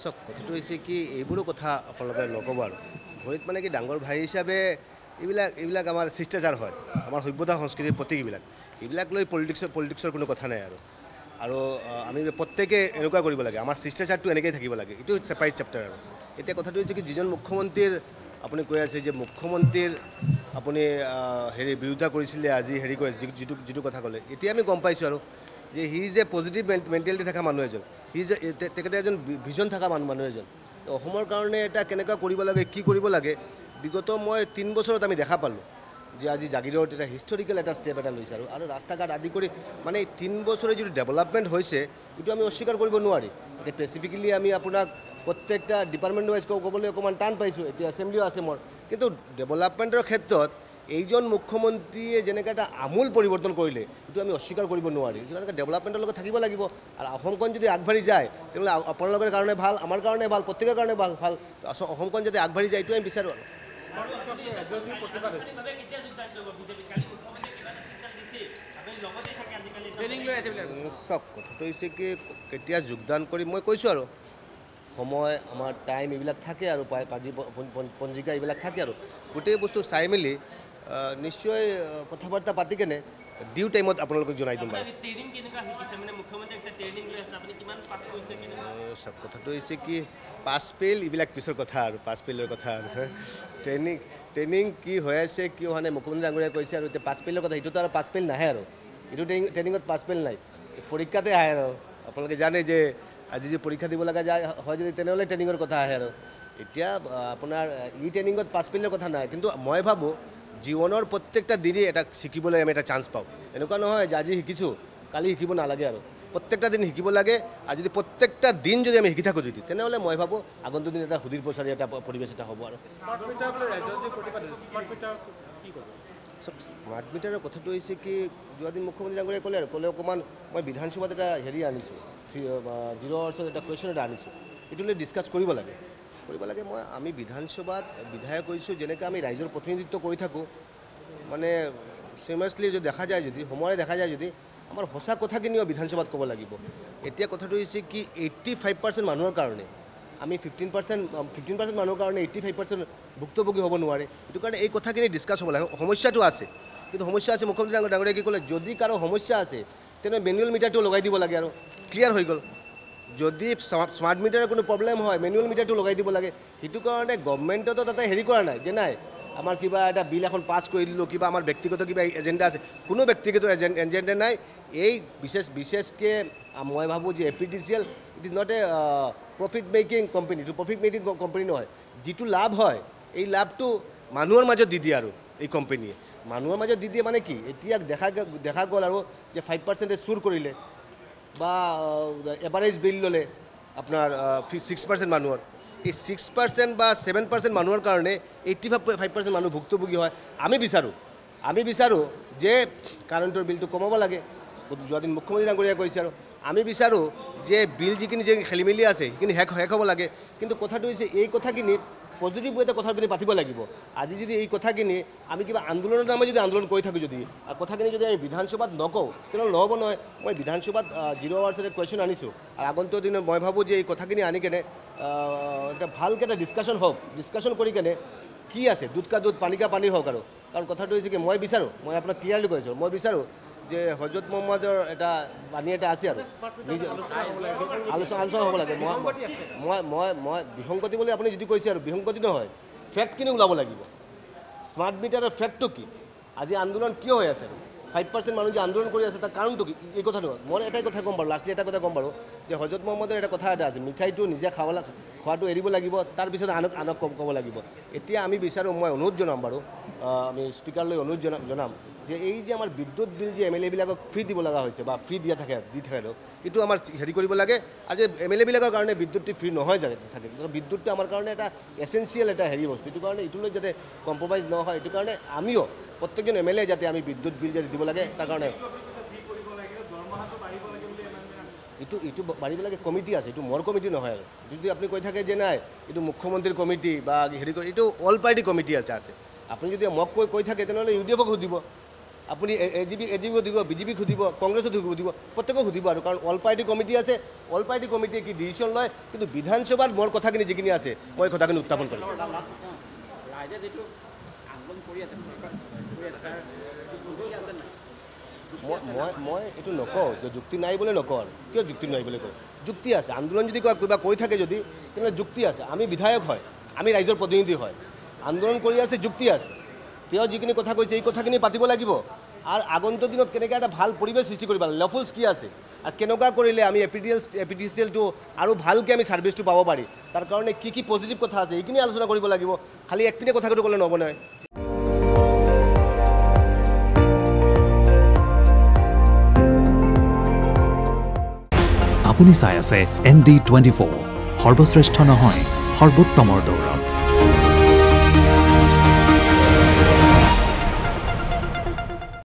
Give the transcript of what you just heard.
চাওক কথাটো হৈছে কি এইবোৰো কথা আপোনালোকে নক'ব আৰু ভৰিত মানে কি ডাঙৰ ভাই হিচাপে এইবিলাক আমাৰ শিষ্টাচাৰ হয় আমাৰ সভ্যতা সংস্কৃতিৰ প্ৰতীক এইবিলাক লৈ পলিটিক্সৰ কোনো কথা নাই আৰু আমি প্ৰত্যেকে এনেকুৱা কৰিব লাগে আমাৰ শিষ্টাচাৰটো এনেকৈ থাকিব লাগে এইটো ছেপাৰেট চেপ্টাৰ আৰু এতিয়া কথাটো হৈছে কি যিজন মুখ্যমন্ত্ৰীৰ আপুনি কৈ আছে যে মুখ্যমন্ত্ৰীৰ আপুনি বিৰোধিতা কৰিছিলে আজি কৰে যিটো কথা ক'লে এতিয়া আমি গম পাইছোঁ আৰু যে he is a positive mentality থকা মানুহ এজন তেখেতে এজন ভিজন থকা মানুহ এজন অসমৰ কাৰণে এটা কেনেকুৱা কৰিব লাগে কি কৰিব লাগে বিগত মই 3 বছৰত আমি দেখা পালোঁ যে আজি জাগিৰোড এটা হিষ্টৰিকেল এটা ষ্টেপ এটা লৈছে আৰু ৰাস্তা ঘাট আদি কৰি মানে 3 বছৰে যিটো ডেভেলপমেণ্ট হৈছে এইটো আমি অস্বীকাৰ কৰিব নোৱাৰি এতিয়া স্পেচিফিকেলি আমি আপোনাক প্ৰত্যেকটা ডিপাৰ্টমেণ্ট ৱাইজ ক'বলৈ অকণমান টান পাইছোঁ এতিয়া এছেম্বলিও আছে মোৰ কিন্তু ডেভেলপমেণ্টৰ ক্ষেত্ৰত এইজন মুখ্যমন্ত্ৰীয়ে যেনেকৈ এটা আমূল পৰিৱৰ্তন কৰিলে এইটো আমি অস্বীকাৰ কৰিব নোৱাৰি যেনেকৈ ডেভেলপমেণ্টৰ লগত থাকিব লাগিব আৰু অসমখন যদি আগবাঢ়ি যায় তেনেহ'লে আপোনালোকৰ কাৰণে ভাল আমাৰ কাৰণে ভাল প্ৰত্যেকৰ কাৰণে ভাল অসমখন যদি আগবাঢ়ি যায় এইটো আমি বিচাৰোঁ চাওক কথাটো হৈছে কি কেতিয়া যোগদান কৰি মই কৈছোঁ আৰু সময় আমাৰ টাইম এইবিলাক থাকে আৰু পঞ্জিকা এইবিলাক থাকে আৰু গোটেই বস্তু চাই মেলি নিশ্চয় কথা বাৰ্তা পাতি কেনে ডিউ টাইমত আপোনালোকক জনাই দিম বাৰু চব কথাটো হৈছে কি পাছ ফেইল এইবিলাক পিছৰ কথা আৰু পাছ ফেইলৰ কথা আৰু ট্ৰেইনিং কি হৈ আছে কি হোৱা নাই মুখ্যমন্ত্ৰী ডাঙৰীয়াই কৈছে আৰু এতিয়া পাছ ফেইলৰ কথা এইটোতো আৰু পাছ ফেইল নাহে আৰু এইটো ট্ৰেইনিঙত পাছ ফেইল নাই পৰীক্ষাতে আহে আৰু আপোনালোকে জানে যে আজি যে পৰীক্ষা দিব লগা যায় হয় যদি তেনেহ'লে ট্ৰেইনিঙৰ কথা আহে আৰু এতিয়া আপোনাৰ ট্ৰেইনিঙত পাছ ফেইলৰ কথা নাই কিন্তু মই ভাবোঁ জীৱনৰ প্ৰত্যেকটা দিনেই এটা শিকিবলৈ আমি এটা চান্স পাওঁ এনেকুৱা নহয় যে আজি শিকিছোঁ কালি শিকিব নালাগে আৰু প্ৰত্যেকটা দিন শিকিব লাগে আৰু যদি প্ৰত্যেকটা দিন যদি আমি শিকি থাকোঁ যদি তেনেহ'লে মই ভাবোঁ আগন্তুক দিন এটা সুদীৰ প্ৰচাৰী এটা পৰিৱেশ এটা হ'ব আৰু স্মাৰ্ট মিটাৰৰ কথাটো হৈছে কি যোৱাদিন মুখ্যমন্ত্ৰী ডাঙৰীয়াই ক'লে অকণমান মই বিধানসভাত এটা আনিছোঁ 0 আৱাৰ্ছত এটা কুৱেশ্যন এটা আনিছোঁ এইটো লৈ ডিছকাছ কৰিব লাগে মই আমি বিধানসভাত বিধায়ক কৈছোঁ যেনেকৈ আমি ৰাইজৰ প্ৰতিনিধিত্ব কৰি থাকোঁ মানে চিৰিয়াছলি যদি দেখা যায় যদি সময়ে দেখা যায় যদি আমাৰ সঁচা কথাখিনিও বিধানসভাত ক'ব লাগিব এতিয়া কথাটো হৈছে কি 85% মানুহৰ কাৰণে আমি 15% মানুহৰ কাৰণে 85% ভুক্তভোগী হ'ব নোৱাৰে সেইটো কাৰণে এই কথাখিনি ডিছকাছ হ'ব লাগে সমস্যাটো আছে কিন্তু সমস্যা আছে মুখ্যমন্ত্ৰী ডাঙৰীয়াই কি ক'লে যদি কাৰো সমস্যা আছে তেনেহ'লে মেনুৱেল মিটাৰটো লগাই দিব লাগে আৰু ক্লিয়াৰ হৈ গ'ল যদি স্মাৰ্ট মিটাৰৰ কোনো প্ৰব্লেম হয় মেনুৱেল মিটাৰটো লগাই দিব লাগে সেইটো কাৰণে গভৰ্ণমেণ্টতো তাতে কৰা নাই যে নাই আমাৰ কিবা এটা বিল এখন পাছ কৰি দিলোঁ কিবা আমাৰ ব্যক্তিগত কিবা এজেণ্ডা আছে কোনো ব্যক্তিগত এজেণ্ডা নাই এই বিশেষকৈ মই ভাবোঁ যে APTCL it is not a profit making company এইটো প্ৰফিট মেকিং কোম্পানী নহয় যিটো লাভ হয় এই লাভটো মানুহৰ মাজত দি দিয়ে আৰু এই কোম্পানীয়ে মানুহৰ মাজত দি দিয়ে মানে কি এতিয়া দেখা গ'ল আৰু যে 5% চুৰ কৰিলে বা এভাৰেজ বিল ল'লে আপোনাৰ 6% মানুহৰ এই 6% বা 7% মানুহৰ কাৰণে 85% মানুহ ভুক্তভোগী হয় আমি বিচাৰোঁ যে কাৰেণ্টৰ বিলটো কমাব লাগে যোৱাদিন মুখ্যমন্ত্ৰী ডাঙৰীয়াই কৈছে আৰু আমি বিচাৰোঁ যে বিল যিখিনি যে খেলিমেলি আছে সেইখিনি শেষ হ'ব লাগে কিন্তু কথাটো হৈছে এই কথাখিনিত পজিটিভ ৱেতে কথাখিনি পাতিব লাগিব আজি যদি এই কথাখিনি আমি কিবা আন্দোলনৰ নামে যদি আন্দোলন কৰি থাকোঁ যদি আৰু কথাখিনি যদি আমি বিধানসভাত নকওঁ তেনেহ'লে নহ'ব নহয় মই বিধানসভাত 0 আৱাৰ্ছত কুৱেশ্যন আনিছোঁ আৰু আগন্তুক দিনত মই ভাবোঁ যে এই কথাখিনি আনি কেনে এটা ভালকৈ এটা ডিছকাশ্যন কৰি কেনে কি আছে দুধ কা দুধ পানী কা পানী হওক আৰু কাৰণ কথাটো হৈছে কি মই আপোনাক ক্লিয়াৰলি কৈছোঁ মই বিচাৰোঁ যে হজৰত মহম্মদৰ এটা বাণী এটা আছে আৰু আলোচনা হ'ব লাগে মই বিসংগতি বুলি আপুনি যিটো কৈছে আৰু বিসংগতি নহয় ফেক্টখিনি ওলাব লাগিব স্মাৰ্ট মিটাৰৰ ফেক্টটো কি আজি আন্দোলন কিয় হৈ আছে 5% মানুহ যে আন্দোলন কৰি আছে তাৰ কাৰণটো কি এই কথা নহয় মই এটাই কথা ক'ম বাৰু লাষ্টলি এটা কথা ক'ম বাৰু যে হজৰত মহম্মদৰ এটা কথা এটা আছে মিঠাইটো নিজে খোৱাটো এৰিব লাগিব তাৰপিছত আনক ক'ব লাগিব এতিয়া আমি বিচাৰোঁ মই অনুৰোধ জনাম বাৰু আমি স্পীকাৰলৈ অনুৰোধ জনাম যে এই যে আমাৰ বিদ্যুৎ বিল যে MLA বিলাকক ফ্ৰী দিব লগা হৈছে বা ফ্ৰী দি থাকে এইটো আমাৰ কৰিব লাগে আৰু যে MLA বিলাকৰ কাৰণে বিদ্যুৎটো ফ্ৰী নহয় জানে চাগে বিদ্যুৎটো আমাৰ কাৰণে এটা এচেঞ্চিয়েল এটা বস্তু এইটো কাৰণে এইটোলৈ যাতে কম্প্ৰমাইজ নহয় এইটো কাৰণে আমিও প্ৰত্যেকজন MLA যাতে আমি বিদ্যুৎ বিল যাতে দিব লাগে তাৰ কাৰণে এইটো বাঢ়িব লাগে কমিটি আছে এইটো মোৰ কমিটি নহয় আৰু যদি আপুনি কৈ থাকে যে নাই এইটো মুখ্যমন্ত্ৰীৰ কমিটি বা এইটো অল পাৰ্টি কমিটি আছে আপুনি যদি মোক কৈ থাকে তেনেহ'লে UDF-ক সুধিব আপুনি এজিবিক সুধিব, বিজেপিক সুধিব, কংগ্ৰেছত সুধিব, প্ৰত্যেকক সুধিব আৰু কাৰণ অল পাৰ্টি কমিটি আছে, অল পাৰ্টি কমিটিয়ে কি ডিচিশ্যন লয়, কিন্তু বিধানসভাত মোৰ কথাখিনি যিখিনি আছে মই কথাখিনি উত্থাপন কৰিম। মই এইটো নকওঁ যে যুক্তি নাই বুলি নকওঁ, আৰু কিয় যুক্তি নাই বুলি কয়, যুক্তি আছে। আন্দোলন যদি কিবা কৰি থাকে যদি তেনেহ'লে যুক্তি আছে। আমি বিধায়ক হয়, আমি ৰাইজৰ প্ৰতিনিধি হয়, আন্দোলন কৰি আছে, যুক্তি আছে। তেওঁ যিখিনি কথা কৈছে এই কথাখিনি পাতিব লাগিব আৰু আগন্তুক দিনত কেনেকৈ এটা ভাল পৰিৱেশ সৃষ্টি কৰিব লাগে, লফুলছ কি আছে আৰু কেনেকুৱা কৰিলে আমি এপিডিচিএলটো আৰু ভালকৈ আমি ছাৰ্ভিচটো পাব পাৰি, তাৰ কাৰণে কি কি পজিটিভ কথা আছে এইখিনি আলোচনা কৰিব লাগিব। খালি একপিনে কথাটো ক'লে নহ'ব নহয়। আপুনি চাই আছে ND24, সৰ্বশ্ৰেষ্ঠ নহয় সৰ্বোত্তমৰ দৌৰ।